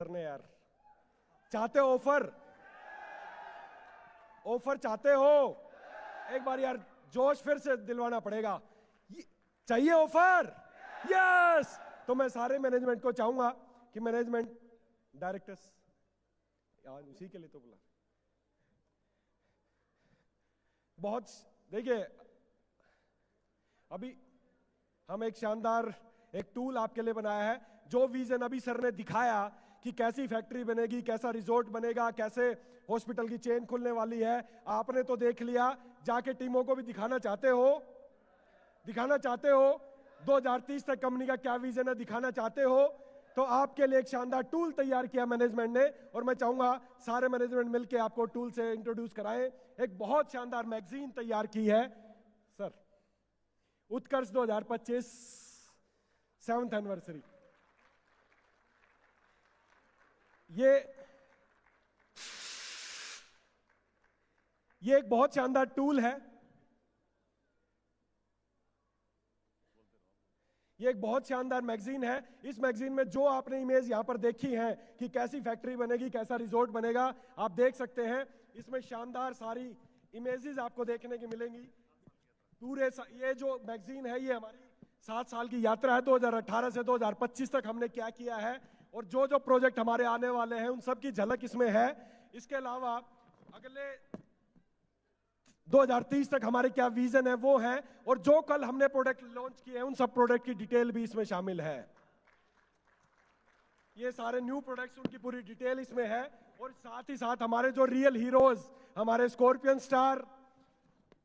करने यार। चाहते हो ऑफर? ऑफर चाहते हो? एक बार यार जोश फिर से दिलवाना पड़ेगा। चाहिए ऑफर? यस। तो मैं सारे मैनेजमेंट को चाहूंगा कि मैनेजमेंट डायरेक्टर्स, यार उसी के लिए तो बुला। बहुत देखिए, अभी हम एक शानदार एक टूल आपके लिए बनाया है। जो विजन अभी सर ने दिखाया कि कैसी फैक्ट्री बनेगी, कैसा रिजॉर्ट बनेगा, कैसे हॉस्पिटल की चेन खुलने वाली है, आपने तो देख लिया। जाके टीमों को भी दिखाना चाहते हो? दिखाना चाहते हो 2030 तक कंपनी का क्या विजन है? दिखाना चाहते हो? तो आपके लिए एक शानदार टूल तैयार किया मैनेजमेंट ने, और मैं चाहूंगा सारे मैनेजमेंट मिलकर आपको टूल से इंट्रोड्यूस कराएं। एक बहुत शानदार मैगजीन तैयार की है सर, उत्कर्ष 2025 7th एनिवर्सरी। ये एक बहुत शानदार टूल है। ये एक बहुत शानदार मैगजीन है। इस मैगजीन में जो आपने इमेज यहां पर देखी है कि कैसी फैक्ट्री बनेगी, कैसा रिजॉर्ट बनेगा, आप देख सकते हैं। इसमें शानदार सारी इमेजेस आपको देखने की मिलेंगी। पूरे ये जो मैगजीन है, ये हमारी 7 साल की यात्रा है। 2018 से 2025 तक हमने क्या किया है, और जो जो प्रोजेक्ट हमारे आने वाले हैं उन सब की झलक इसमें है। इसके अलावा अगले 2030 तक हमारे क्या विजन है वो है, और जो कल हमने प्रोडक्ट लॉन्च किए हैं उन सब प्रोडक्ट की डिटेल भी इसमें शामिल है। ये सारे न्यू प्रोडक्ट्स, उनकी पूरी डिटेल इसमें है। और साथ ही साथ हमारे जो रियल हीरोज, हमारे स्कॉर्पियन स्टार,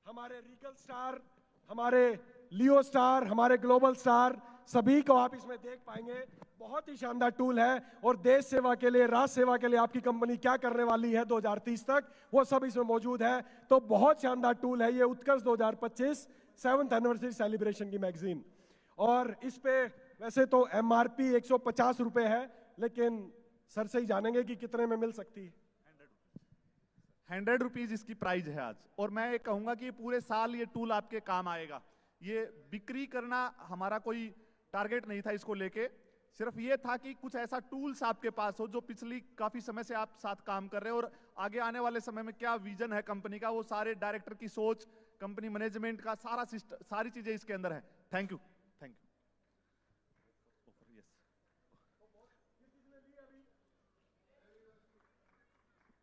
हमारे रीगल स्टार, हमारे लियो स्टार, हमारे ग्लोबल स्टार, सभी को आप इसमें देख पाएंगे। बहुत ही शानदार टूल है, और देश सेवा के लिए, राष्ट्र सेवा के लिए आपकी कंपनी क्या करने वाली है 2030 तक, वो सब इसमें मौजूद है। तो बहुत शानदार टूल है ये उत्कर्ष 2025 7th एनिवर्सरी सेलिब्रेशन की मैगजीन। और इस पे वैसे तो MRP 150 रुपए है, लेकिन सर से ही जानेंगे कि कितने में मिल सकती है। 100 रुपीज इसकी प्राइस है आज। और मैं ये कहूंगा कि पूरे साल ये टूल आपके काम आएगा। ये बिक्री करना हमारा कोई टारगेट नहीं था इसको लेके, सिर्फ ये था कि कुछ ऐसा टूल्स आपके पास हो जो पिछली काफी समय से आप साथ काम कर रहे हो, और आगे आने वाले समय में क्या विजन है कंपनी का, वो सारे डायरेक्टर की सोच, कंपनी मैनेजमेंट का सारा सिस्टम, सारी चीजें इसके अंदर है। Thank you. Thank you.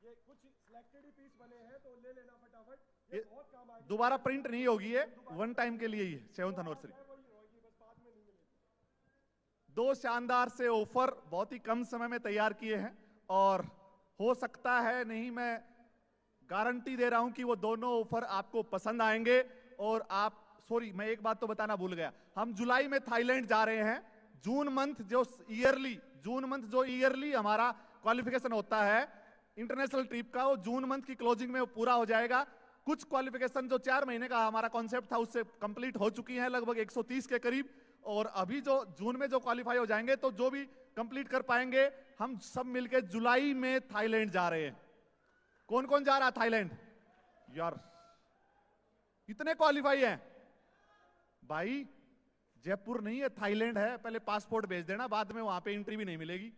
ये कुछ सिलेक्टेड ही पीस बने हैं तो ले लेना फटाफट। ये बहुत काम आएगी। दोबारा प्रिंट नहीं होगी, ये वन टाइम के लिए ही 7th एनिवर्सरी। दो शानदार से ऑफर बहुत ही कम समय में तैयार किए हैं, और हो सकता है, नहीं मैं गारंटी दे रहा हूं कि वो दोनों ऑफर आपको पसंद आएंगे। और आप, सॉरी मैं एक बात तो बताना भूल गया, हम जुलाई में थाईलैंड जा रहे हैं। जून मंथ जो ईयरली हमारा क्वालिफिकेशन होता है इंटरनेशनल ट्रिप का, वो जून मंथ की क्लोजिंग में वो पूरा हो जाएगा। कुछ क्वालिफिकेशन जो 4 महीने का हमारा कॉन्सेप्ट था उससे कंप्लीट हो चुकी है, लगभग 130 के करीब। और अभी जो जून में जो क्वालिफाई हो जाएंगे, तो जो भी कंप्लीट कर पाएंगे, हम सब मिलकर जुलाई में थाईलैंड जा रहे हैं। कौन कौन जा रहा है थाईलैंड? यार इतने क्वालिफाई हैं भाई। जयपुर नहीं है, थाईलैंड है। पहले पासपोर्ट भेज देना, बाद में वहां पे एंट्री भी नहीं मिलेगी।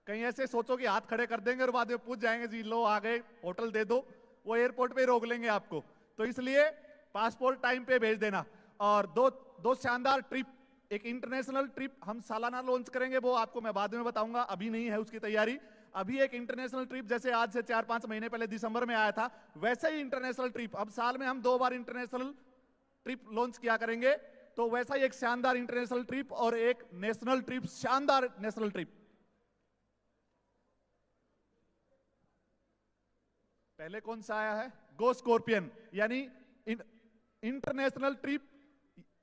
कहीं ऐसे सोचो कि हाथ खड़े कर देंगे और बाद में पूछ जाएंगे जी लो आ गए, होटल दे दो, वो एयरपोर्ट पे रोक लेंगे आपको। तो इसलिए पासपोर्ट टाइम पे भेज देना। और दो शानदार ट्रिप, एक इंटरनेशनल ट्रिप हम सालाना लॉन्च करेंगे, वो आपको मैं बाद में बताऊंगा, अभी नहीं है उसकी तैयारी। अभी एक इंटरनेशनल ट्रिप जैसे आज से 4-5 महीने पहले दिसंबर में आया था, वैसे ही इंटरनेशनल ट्रिप अब साल में हम 2 बार इंटरनेशनल ट्रिप लॉन्च किया करेंगे। तो वैसा ही एक शानदार इंटरनेशनल ट्रिप और एक नेशनल ट्रिप, शानदार नेशनल ट्रिप। पहले कौन सा आया है? गो स्कॉर्पियन, यानी इंटरनेशनल ट्रिप।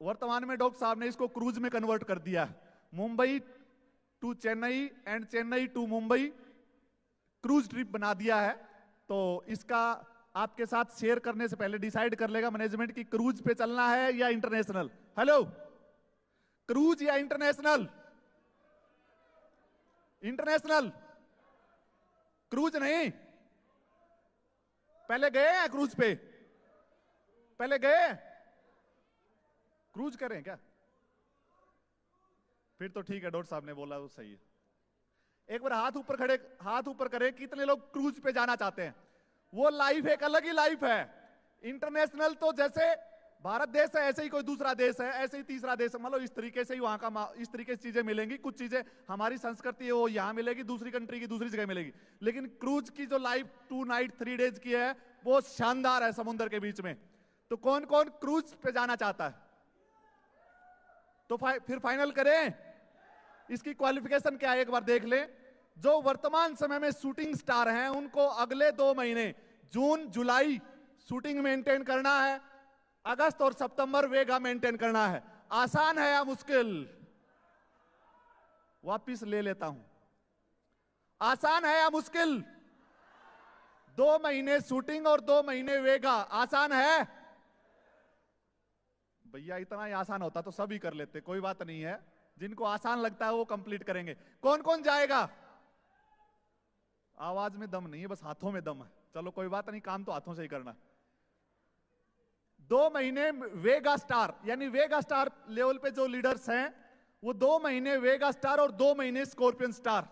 वर्तमान में डॉक्टर साहब ने इसको क्रूज में कन्वर्ट कर दिया। Mumbai to Chennai and Chennai to Mumbai cruise trip बना दिया है। तो इसका आपके साथ शेयर करने से पहले डिसाइड कर लेगा मैनेजमेंट की क्रूज पे चलना है या इंटरनेशनल। हेलो, क्रूज या इंटरनेशनल? इंटरनेशनल, क्रूज नहीं। पहले गए हैं क्रूज पे? पहले गए? क्रूज करें क्या? फिर तो ठीक है, डॉक्टर साहब ने बोला वो सही है। एक बार हाथ ऊपर करें, कितने लोग क्रूज पे जाना चाहते हैं? वो लाइफ एक अलग ही लाइफ है। इंटरनेशनल तो जैसे भारत देश है, ऐसे ही कोई दूसरा देश है, ऐसे ही तीसरा देश है, मतलब इस तरीके से ही वहां का इस तरीके से चीजें मिलेंगी। कुछ चीजें हमारी संस्कृति है वो यहां मिलेगी, दूसरी कंट्री की दूसरी जगह मिलेगी। लेकिन क्रूज की जो लाइफ 2 नाइट 3 डेज की है वो शानदार है समुद्र के बीच में। तो कौन कौन क्रूज पे जाना चाहता है? तो फिर फाइनल करें। इसकी क्वालिफिकेशन क्या है एक बार देख लें। जो वर्तमान समय में शूटिंग स्टार हैं उनको अगले 2 महीने जून जुलाई शूटिंग मेंटेन करना है, अगस्त और सितंबर वेगा मेंटेन करना है। आसान है या मुश्किल? वापिस ले लेता हूं, आसान है या मुश्किल? 2 महीने शूटिंग और 2 महीने वेगा, आसान है? भैया इतना ही आसान होता तो सभी कर लेते, कोई बात नहीं है। जिनको आसान लगता है वो कंप्लीट करेंगे। कौन कौन जाएगा? आवाज में दम नहीं है, बस हाथों में दम है। चलो कोई बात नहीं, काम तो हाथों से ही करना। 2 महीने वेगा स्टार, यानी वेगा स्टार लेवल पे जो लीडर्स हैं वो 2 महीने वेगा स्टार और 2 महीने स्कॉर्पियन स्टार,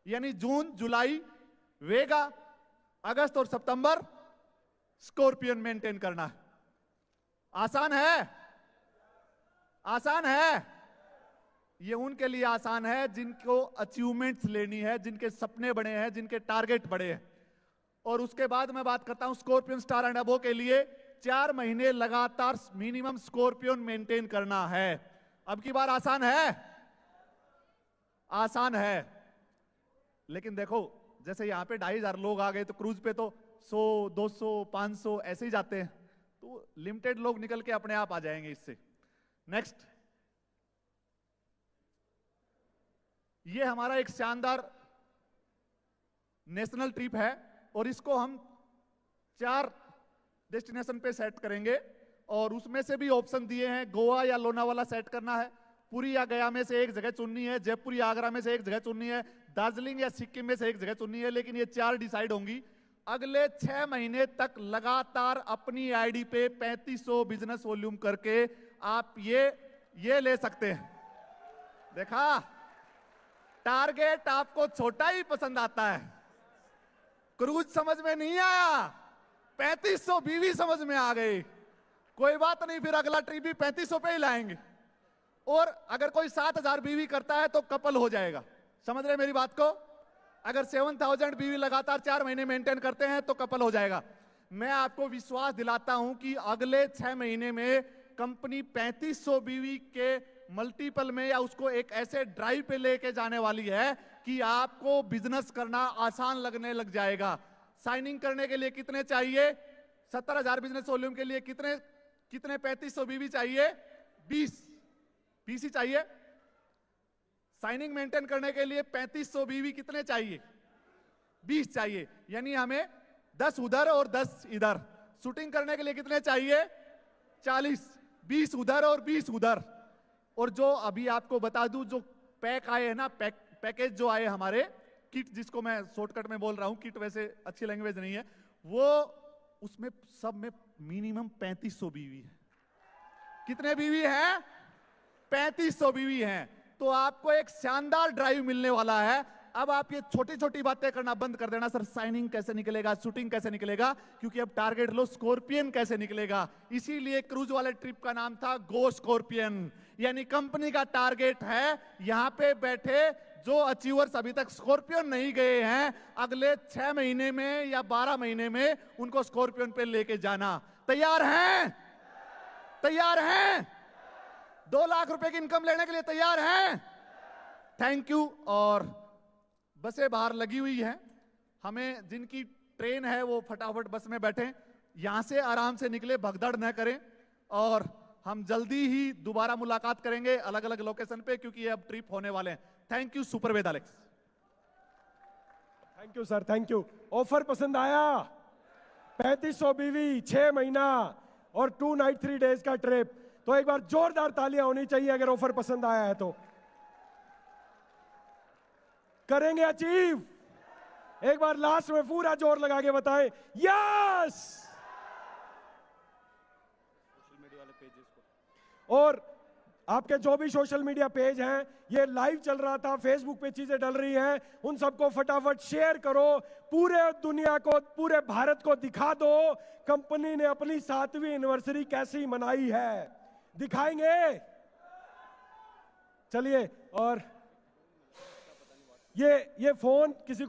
यानी जून जुलाई वेगा, अगस्त और सितंबर स्कॉर्पियन मेंटेन करना है। आसान है? आसान है? ये उनके लिए आसान है जिनको अचीवमेंट्स लेनी है, जिनके सपने बड़े हैं, जिनके टारगेट बड़े हैं। और उसके बाद मैं बात करता हूं स्कॉर्पियन स्टार एंड अबो के लिए 4 महीने लगातार मिनिमम स्कॉर्पियन मेंटेन करना है। अब की बार आसान है? आसान है। लेकिन देखो जैसे यहां पे 2500 लोग आ गए तो क्रूज पे तो 100 200 500 ऐसे ही जाते हैं, तो लिमिटेड लोग निकल के अपने आप आ जाएंगे इससे। नेक्स्ट, ये हमारा एक शानदार नेशनल ट्रिप है और इसको हम 4 डेस्टिनेशन पे सेट करेंगे और उसमें से भी ऑप्शन दिए हैं। गोवा या लोनावाला सेट करना है, पुरी या गया में से एक जगह चुननी है, जयपुर या आगरा में से एक जगह चुननी है, दार्जिलिंग या सिक्किम में से एक जगह चुननी है। लेकिन ये 4 डिसाइड होंगी। अगले 6 महीने तक लगातार अपनी आईडी पे 3500 बिजनेस वॉल्यूम करके आप ये ले सकते हैं। देखा, टारगेट आपको छोटा ही पसंद आता है, क्रूज समझ में नहीं आया, 3500 बीवी समझ में आ गई। कोई बात नहीं, फिर अगला ट्रिप भी 3500 पे ही लाएंगे। और अगर कोई 7000 बीवी करता है तो कपल हो जाएगा। समझ रहे मेरी बात को? अगर 7000 बीवी लगातार 4 महीने मेंटेन करते हैं तो कपल हो जाएगा। मैं आपको विश्वास दिलाता हूं कि अगले 6 महीने में कंपनी 3500 बीवी के मल्टीपल में या उसको एक ऐसे ड्राइव पे लेके जाने वाली है कि आपको बिजनेस करना आसान लगने लग जाएगा। साइनिंग करने के लिए कितने चाहिए? 70,000 बिजनेस वॉल्यूम के लिए कितने 3500 बीवी चाहिए? 20 ही चाहिए। साइनिंग मेंटेन करने के लिए 3500 बीवी कितने चाहिए? 20 चाहिए, यानी हमें 10 उधर और 10 इधर। शूटिंग करने के लिए कितने चाहिए? 40, 20 उधर और 20 उधर। और जो अभी आपको बता दूं, जो पैक आए हैं ना, पैकेज जो आए हमारे, किट जिसको मैं शॉर्टकट में बोल रहा हूं, किट वैसे अच्छी लैंग्वेज नहीं है, वो उसमें सब में मिनिमम 3500 बीवी है। कितने बीवी हैं? 3500 बीवी हैं। तो आपको एक शानदार ड्राइव मिलने वाला है। अब आप ये छोटी छोटी बातें करना बंद कर देना, सर साइनिंग कैसे निकलेगा, शूटिंग कैसे निकलेगा, क्योंकि अब टारगेट लो स्कॉर्पियन कैसे निकलेगा। इसीलिए क्रूज वाले ट्रिप का नाम था गो स्कॉर्पियन। यानी कंपनी का टारगेट है यहां पे बैठे जो अचीवर्स अभी तक स्कॉर्पियन नहीं गए हैं, अगले 6 महीने में या 12 महीने में उनको स्कॉर्पियन पे लेके जाना। तैयार हैं? तैयार हैं? 2 लाख रुपए की इनकम लेने के लिए तैयार हैं? Thank you. और बसें बाहर लगी हुई हैं, हमें जिनकी ट्रेन है वो फटाफट बस में बैठें, यहां से आराम से निकले, भगदड़ न करें। और हम जल्दी ही दोबारा मुलाकात करेंगे अलग अलग लोकेशन पे, क्योंकि ये अब ट्रिप होने वाले हैं। थैंक यू सुपरवेद Alex. Thank you sir, thank you. Offer पसंद आया? 3500 बीवी, 6 महीना और 2 नाइट 3 डेज का ट्रिप। तो एक बार जोरदार तालियां होनी चाहिए अगर ऑफर पसंद आया है तो। करेंगे अचीव? एक बार लास्ट में पूरा जोर लगा के बताएं यस। और आपके जो भी सोशल मीडिया पेज हैं, ये लाइव चल रहा था, फेसबुक पे चीजें डल रही हैं, उन सबको फटाफट शेयर करो, पूरे दुनिया को, पूरे भारत को दिखा दो कंपनी ने अपनी 7वीं एनिवर्सरी कैसी मनाई है। दिखाएंगे, चलिए। और ये फोन किसी